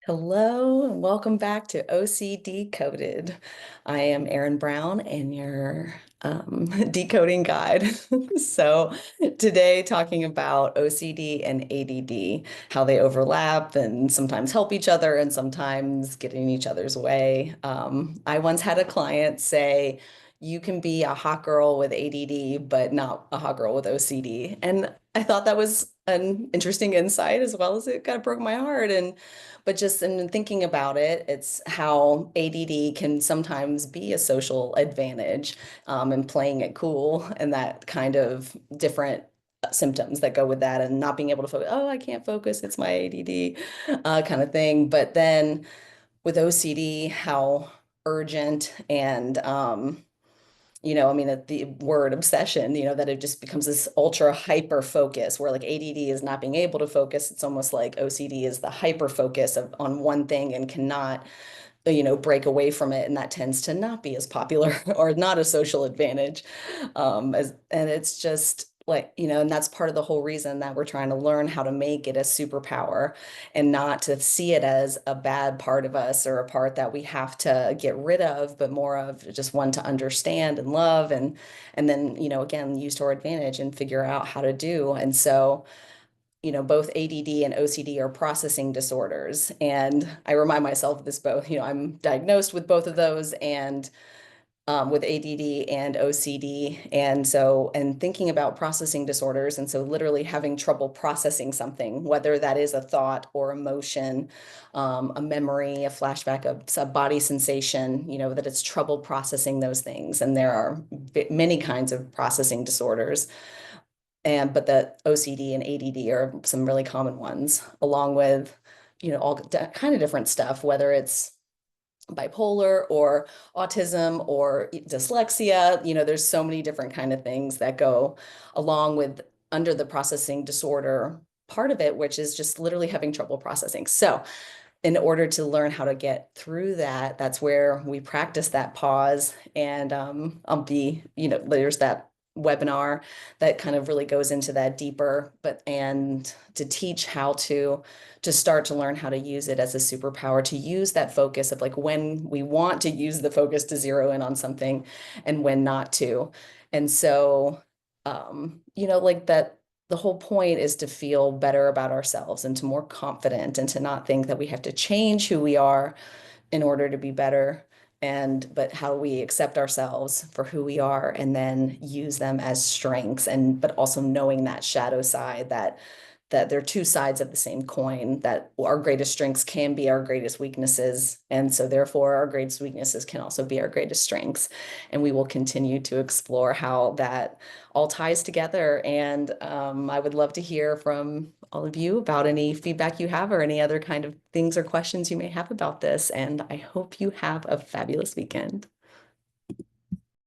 Hello and welcome back to OCD Coded. I am Erin Brown and your decoding guide. So today talking about OCD and ADD, how they overlap and sometimes help each other and sometimes get in each other's way. I once had a client say, you can be a hot girl with ADD, but not a hot girl with OCD. And I thought that was an interesting insight as well as it kind of broke my heart. But just in thinking about it, it's how ADD can sometimes be a social advantage, and playing it cool and that kind of different symptoms that go with that and not being able to focus. Oh, I can't focus. It's my ADD, kind of thing. But then with OCD, how urgent and I mean, the word obsession, that it just becomes this ultra hyper focus where like ADD is not being able to focus. It's almost like OCD is the hyper focus on one thing and cannot, break away from it. And that tends to not be as popular or not a social advantage. And it's just like, and that's part of the whole reason that we're trying to learn how to make it a superpower and not to see it as a bad part of us or a part that we have to get rid of, but more of just one to understand and love and then, again, use to our advantage and figure out how to do. And so, both ADD and OCD are processing disorders. And I remind myself of this both, I'm diagnosed with both of those and with ADD and OCD. And thinking about processing disorders. And so literally having trouble processing something, whether that is a thought or emotion, a memory, a flashback, a body sensation, that it's trouble processing those things. And there are many kinds of processing disorders. But the OCD and ADD are some really common ones, along with, all kind of different stuff, whether it's bipolar or autism or dyslexia. There's so many different kind of things that go along with under the processing disorder part of it, which is just literally having trouble processing. So in order to learn how to get through that, that's where we practice that pause. And there's that webinar that kind of really goes into that deeper, and to teach how to start to learn how to use it as a superpower, to use that focus of like when we want to use the focus to zero in on something and when not to. And so, like that the whole point is to feel better about ourselves and to more confident and to not think that we have to change who we are in order to be better. But how we accept ourselves for who we are and then use them as strengths, but also knowing that shadow side, that they're two sides of the same coin, that our greatest strengths can be our greatest weaknesses. And so therefore our greatest weaknesses can also be our greatest strengths. And we will continue to explore how that all ties together. And I would love to hear from all of you about any feedback you have or any other kind of things or questions you may have about this. And I hope you have a fabulous weekend.